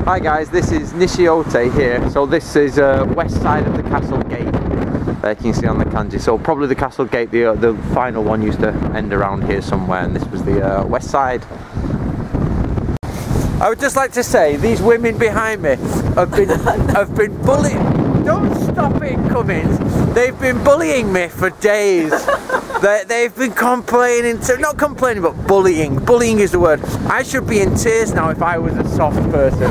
Hi guys, this is Nishiote here. So this is west side of the castle gate. There you can see on the kanji. So probably the castle gate, the final one used to end around here somewhere, and this was the west side. I would just like to say, these women behind me have been bullying. Don't stop it, Cummins. They've been bullying me for days. They've been complaining, not complaining, but bullying. Bullying is the word. I should be in tears now if I was a soft person.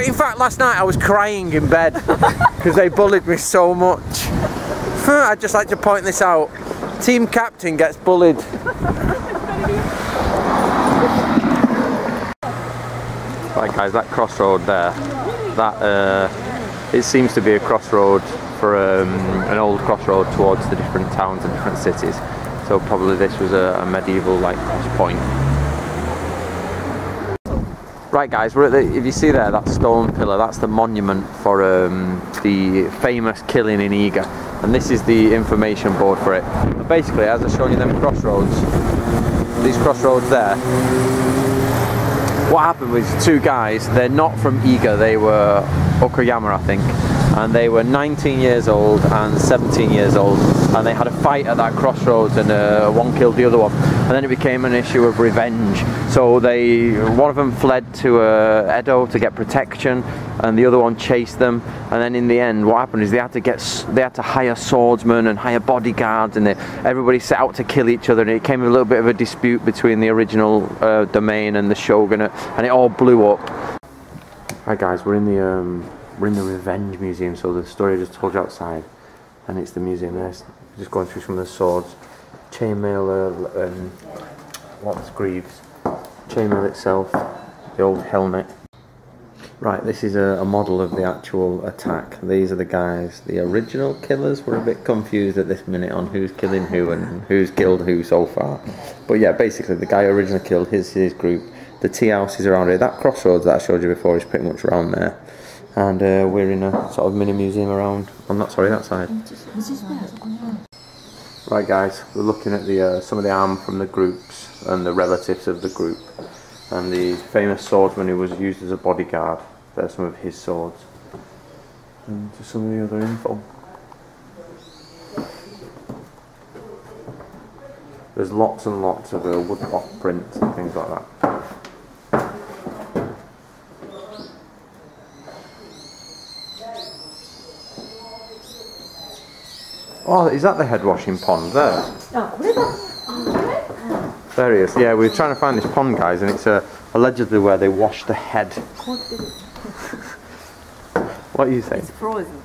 In fact, last night I was crying in bed because they bullied me so much. I'd just like to point this out. Team captain gets bullied. Right guys, that crossroad there, it seems to be a crossroad for an old crossroad towards the different towns and different cities. So probably this was a medieval like cross point. Right guys, we're at if you see there, that stone pillar, that's the monument for the famous killing in Iga. And this is the information board for it. And basically, as I've shown you them crossroads, these crossroads there, what happened was two guys, they're not from Iga, they were Okayama I think, and they were 19 years old and 17 years old, and they had a fight at that crossroads, and one killed the other one, and then it became an issue of revenge. So one of them fled to Edo to get protection, and the other one chased them, and then in the end what happened is they had to hire swordsmen and hire bodyguards, and everybody set out to kill each other, and it became a little bit of a dispute between the original domain and the shogunate, and it all blew up. Hi guys, we're in the Revenge Museum, so the story I just told you outside, and it's the museum there. Just going through some of the swords, chainmail, lots of greaves, chainmail itself, the old helmet. Right, this is a model of the actual attack. These are the guys. The original killers were a bit confused at this minute on who's killing who and who's killed who so far. But yeah, basically the guy originally killed his group. The tea house is around here. That crossroads that I showed you before is pretty much around there. And we're in a sort of mini museum around, that side. Right guys, we're looking at some of the arm from the groups and the relatives of the group. And the famous swordsman who was used as a bodyguard. There's some of his swords. And just some of the other info. There's lots and lots of woodblock prints and things like that. Oh, is that the head washing pond there? There he is. Yeah, we were trying to find this pond, guys, and it's allegedly where they wash the head. What do you think? It's frozen.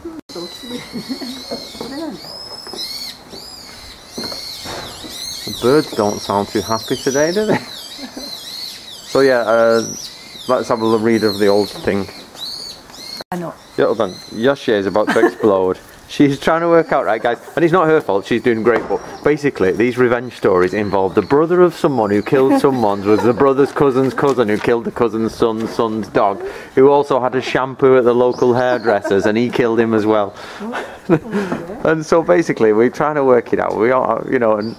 The birds don't sound too happy today, do they? So yeah, let's have a read of the old thing. Yeah, hold on. Yoshi is about to explode. She's trying to work out, right guys, and it's not her fault, she's doing great, but basically these revenge stories involve the brother of someone who killed someone, was the brother's cousin's cousin who killed the cousin's son's dog, who also had a shampoo at the local hairdressers, and he killed him as well. And so basically we're trying to work it out. We are, you know, and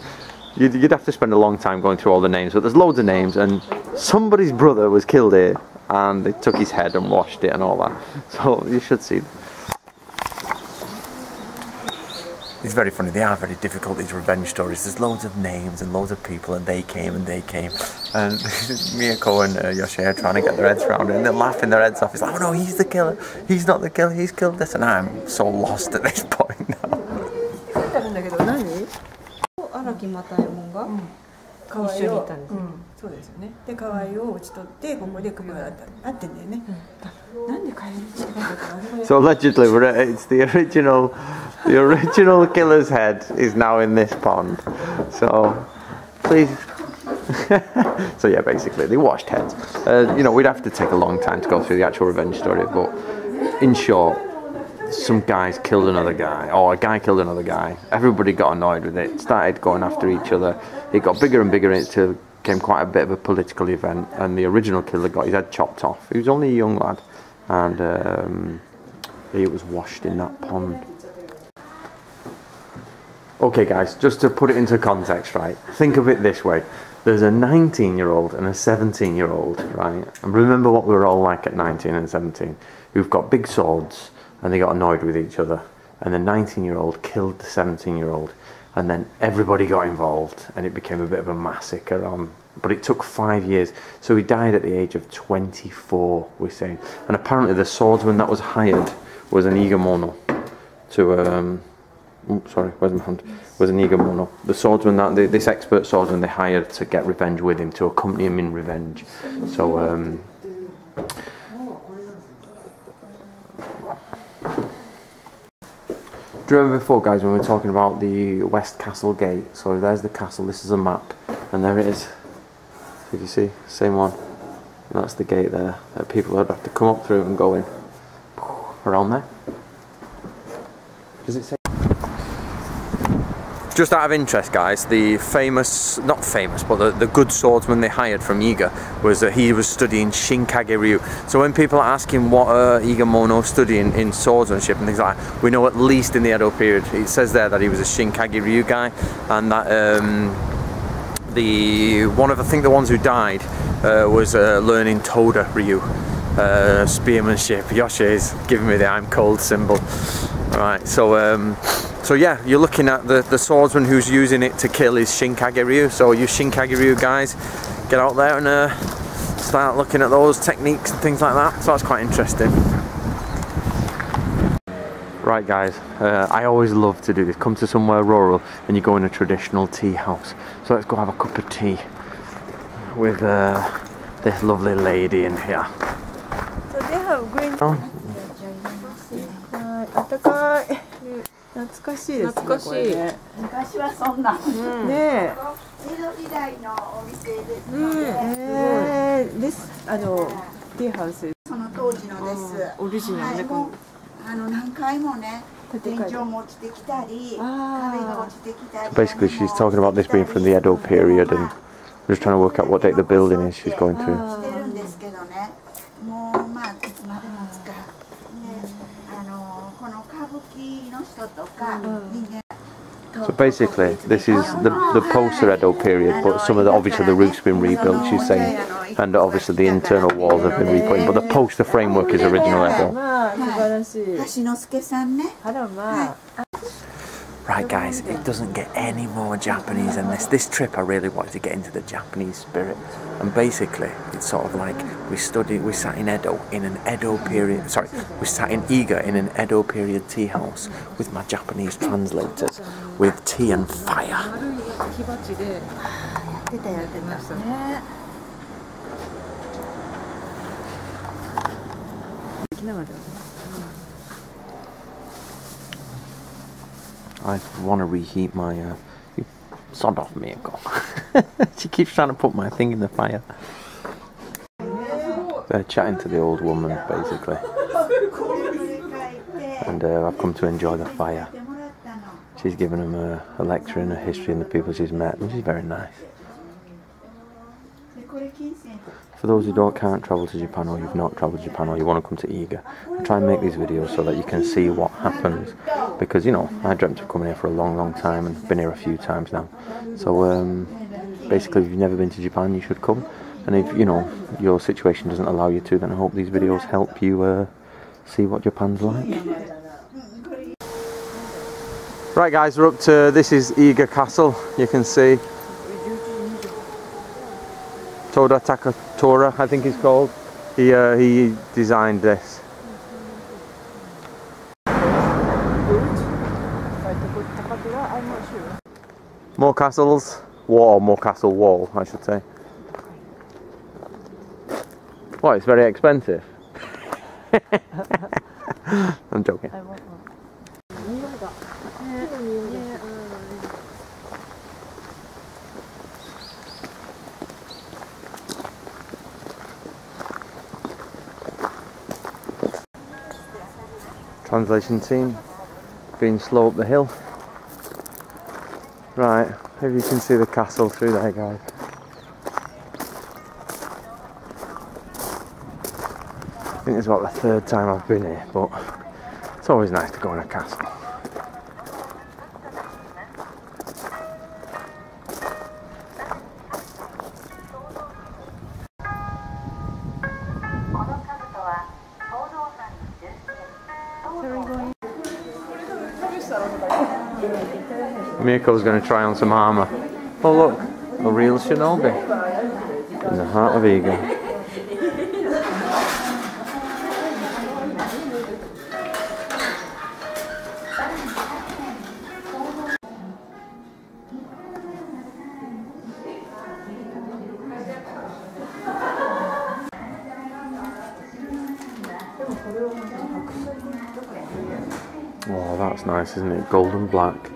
you'd have to spend a long time going through all the names, but there's loads of names, and somebody's brother was killed here, and they took his head and washed it and all that. So you should see. It's very funny, they are very difficult, these revenge stories. There's loads of names and loads of people, and they came and they came. And Miyako and Yoshi are trying to get their heads around it, and they're laughing their heads off. It's like, oh no, he's the killer. He's not the killer, he's killed this. And I'm so lost at this point now. So allegedly, it's the original killer's head is now in this pond. So please. So yeah, basically they washed heads. You know, we'd have to take a long time to go through the actual revenge story, but in short, some guys killed another guy, or a guy killed another guy. Everybody got annoyed with it, started going after each other. It got bigger and bigger until it became quite a bit of a political event, and the original killer got his head chopped off. He was only a young lad, and he was washed in that pond. Okay guys, just to put it into context, right, think of it this way. there's a 19-year-old and a 17-year-old, right? And remember what we were all like at 19 and 17, who've got big swords and they got annoyed with each other. And the 19-year-old killed the 17-year-old, and then everybody got involved, and it became a bit of a massacre. But it took 5 years, so he died at the age of 24, we're saying. And apparently the swordsman that was hired was an Iga Mono to sorry, where's my hand? Was an Iga Mono. The swordsman that this expert swordsman they hired to get revenge with him, to accompany him in revenge. So do you remember before, guys, when we were talking about the West Castle Gate? So there's the castle, this is a map, and there it is. So you see, same one. And that's the gate there that people would have to come up through and go in. Around there. Does it say? Just out of interest, guys, the famous, not famous, but the good swordsman they hired from Iga was that he was studying Shinkage Ryu. So when people are asking what Iga Mono studying in swordsmanship and things like that, we know at least in the Edo period, it says there that he was a Shinkage Ryu guy, and that I think the ones who died was learning Toda Ryu, spearmanship. Yoshi is giving me the I'm cold symbol. Alright, so yeah, you're looking at the swordsman who's using it to kill his Shinkage Ryu. So you Shinkage Ryu guys, get out there and start looking at those techniques and things like that. So that's quite interesting. Right guys, I always love to do this. Come to somewhere rural and you go in a traditional tea house. So let's go have a cup of tea with this lovely lady in here. So they have green. Oh. 懐かしいですね。懐かしい。昔はそんな。ねえ。江戸時代のお店ですので。です。ティーハウス。その当時のです。オリジナルね。もう何回もね、天井も落ちてきたり、壁が落ちてきたり。Basically, she's talking about this being from the Edo period, and we're just trying to work out what date the building is she's going through. してるんですけどね。もうまあいつまでも使う。この歌舞伎の人とか人間。So basically, this is the post-Edo period, but some of the, obviously the roof's been rebuilt, she's saying, and obviously the internal walls have been reput in, but the poster framework is original Edo. Right guys, it doesn't get any more Japanese than this. This trip I really wanted to get into the Japanese spirit, and basically it's sort of like we sat in Edo in an Edo period, we sat in Iga in an Edo period tea house with my Japanese translators with tea and fire. I want to reheat my sod off Miyako. She keeps trying to put my thing in the fire. They're chatting to the old woman basically, and I've come to enjoy the fire. She's given them a lecture in her history and the people she's met, and she's very nice. For those who can't travel to Japan, or you've not travelled to Japan, or you want to come to Iga, I try and make these videos so that you can see what happens, because you know, I dreamt of coming here for a long time and been here a few times now. So basically, if you've never been to Japan, you should come, and if you know your situation doesn't allow you to, then I hope these videos help you see what Japan's like. Right guys, we're up to, this is Iga Castle, you can see. Toda Takatora, I think he's called. He designed this. More castles, more castle wall, I should say. What, it's very expensive? I'm joking. Translation team being slow up the hill. Right, if you can see the castle through there, guys. I think it's about the third time I've been here, but it's always nice to go in a castle. Mirko's going to try on some armour. Oh look, a real shinobi in the heart of Iga. Oh, that's nice, isn't it? Gold and black.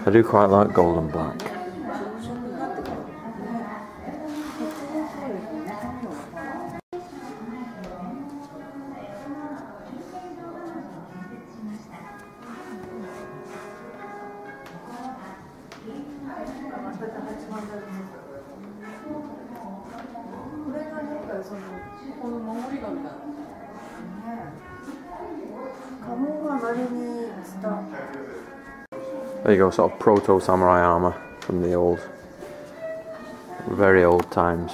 I do quite like gold and black. There you go, sort of proto-samurai armour from the old, very old times.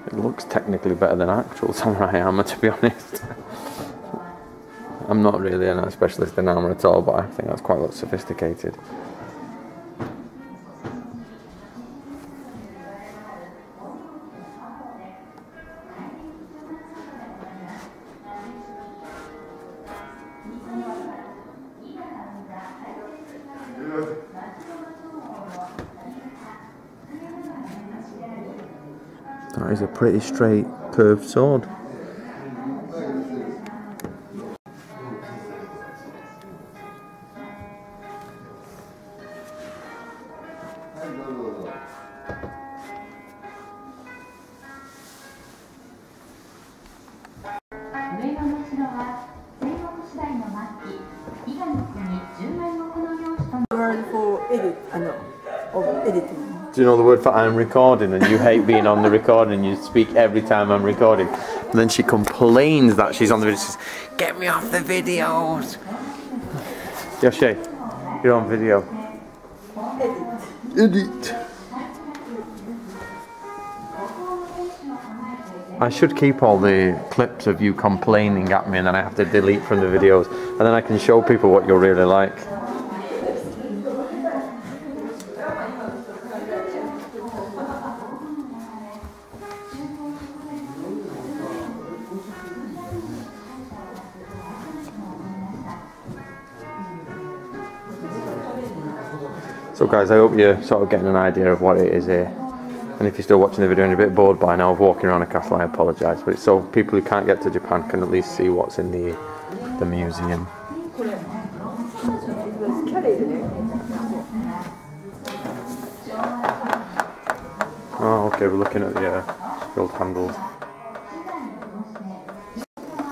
It looks technically better than actual samurai armour, to be honest. I'm not really a specialist in armour at all, but I think that's quite a lot sophisticated. That is a pretty straight, curved sword. Word for edit, of editing. Do you know the word for I'm recording, and you hate being on the recording, you speak every time I'm recording. And then she complains that she's on the video, she says, get me off the videos. Yoshi, you're on video. Edit. I should keep all the clips of you complaining at me and then I have to delete from the videos, and then I can show people what you're really like. So guys, I hope you're sort of getting an idea of what it is here. And if you're still watching the video and you're a bit bored by now of walking around a castle, I apologise. But it's so people who can't get to Japan can at least see what's in the museum. Oh, okay, we're looking at the gold handles.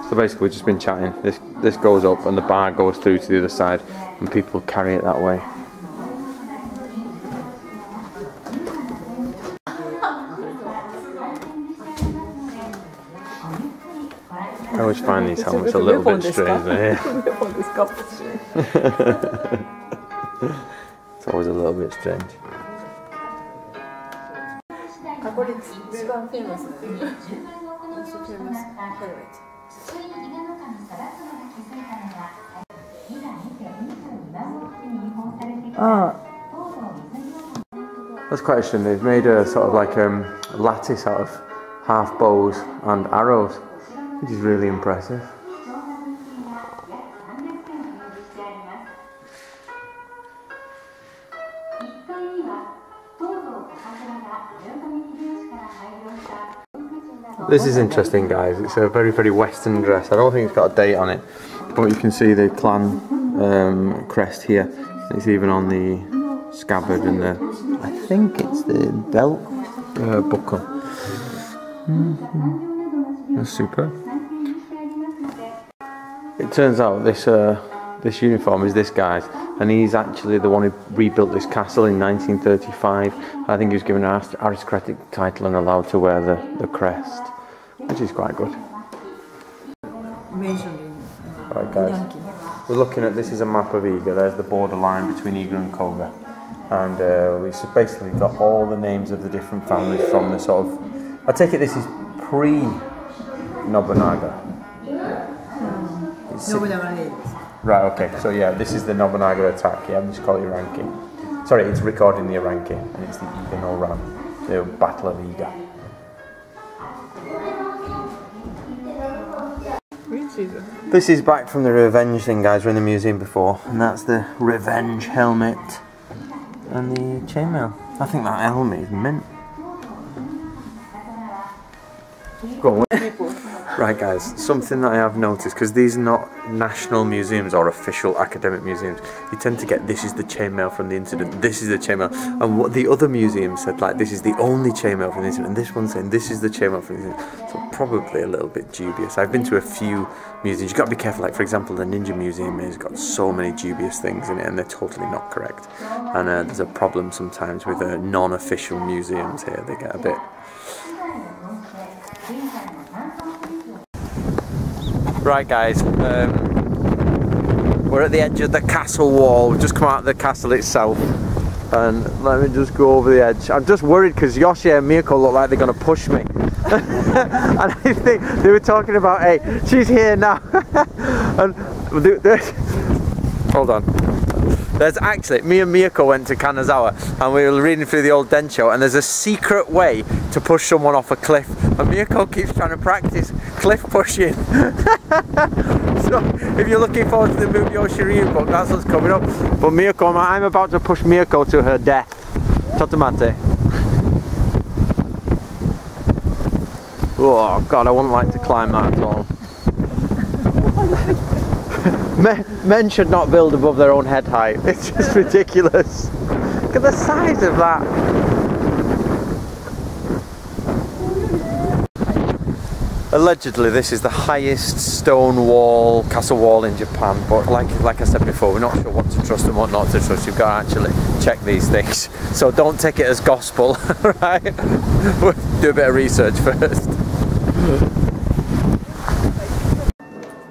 So basically we've just been chatting. This goes up and the bar goes through to the other side and people carry it that way. I always find these helmets a little bit strange. It's always a little bit strange. That's quite interesting. They've made a sort of like lattice out of half bows and arrows, which is really impressive. This is interesting, guys. It's a very, very Western dress. I don't think it's got a date on it, but you can see the clan crest here. It's even on the scabbard and the, I think it's the belt buckle. That's super. It turns out this uniform is this guy's, and he's actually the one who rebuilt this castle in 1935. I think he was given an aristocratic title and allowed to wear the crest, which is quite good. Right, guys, we're looking at, this is a map of Iga. There's the borderline between Iga and Koga, and we've basically got all the names of the different families from the sort of, I take it this is pre-Nobunaga. Nobunaga Rei. Right, okay, so yeah, this is the Nobunaga attack, yeah, I'm just calling it Iranki. Sorry, it's recording the Iranki, and it's the Iga no Ran, the Battle of Iga. This is back from the revenge thing, guys. We're in the museum before, and that's the revenge helmet and the chainmail. I think that helmet is mint. Go on. Right, guys, something that I have noticed, because these are not national museums or official academic museums, you tend to get this is the chainmail from the incident, this is the chainmail, and what the other museums said, like, this is the only chainmail from the incident, and this one's saying this is the chainmail from the incident. So probably a little bit dubious. I've been to a few museums, you've got to be careful, like for example the Ninja Museum has got so many dubious things in it and they're totally not correct, and there's a problem sometimes with non-official museums here, they get a bit... Right, guys, we're at the edge of the castle wall. We've just come out of the castle itself, and let me just go over the edge. I'm just worried because Yoshi and Miyako look like they're going to push me. And I think they were talking about, hey, she's here now. And hold on. There's actually, me and Miyako went to Kanazawa and we were reading through the old Densho, and there's a secret way to push someone off a cliff, and Miyako keeps trying to practice cliff pushing. So if you're looking forward to the movie Yoshiryu book, that's what's coming up. But Miyako, I'm about to push Miyako to her death. Totomate. Oh god, I wouldn't like to climb that at all. Men should not build above their own head height. It's just ridiculous. Look at the size of that. Allegedly, this is the highest stone wall, castle wall in Japan. But like I said before, we're not sure what to trust and what not to trust. You've got to actually check these things. So don't take it as gospel, right? Do a bit of research first.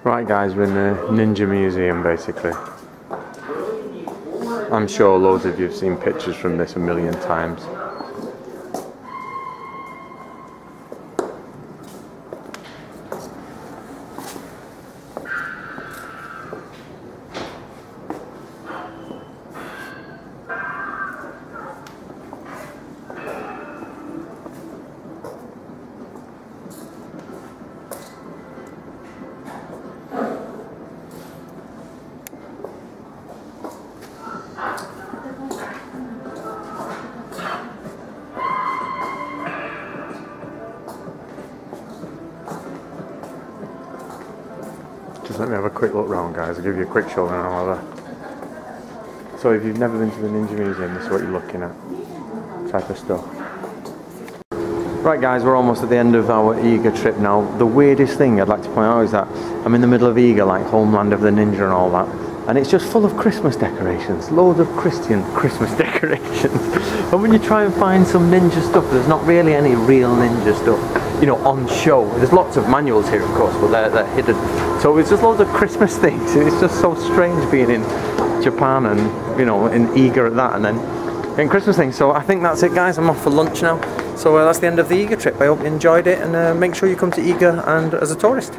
Right, guys, we're in the Ninja Museum, basically. I'm sure loads of you have seen pictures from this a million times. Just let me have a quick look round, guys. I'll give you a quick show and all that. So if you've never been to the Ninja Museum, this is what you're looking at. Type of stuff. Right, guys, we're almost at the end of our Iga trip now. The weirdest thing I'd like to point out is that I'm in the middle of Iga, like homeland of the ninja and all that. And it's just full of Christmas decorations. Loads of Christian Christmas decorations. And when you try and find some ninja stuff, there's not really any real ninja stuff, you know, on show. There's lots of manuals here, of course, but they're hidden. So it's just loads of Christmas things. It's just so strange being in Japan and, you know, in Iga at that, and then getting Christmas things. So I think that's it, guys. I'm off for lunch now. So that's the end of the Iga trip. I hope you enjoyed it, and make sure you come to Iga and as a tourist.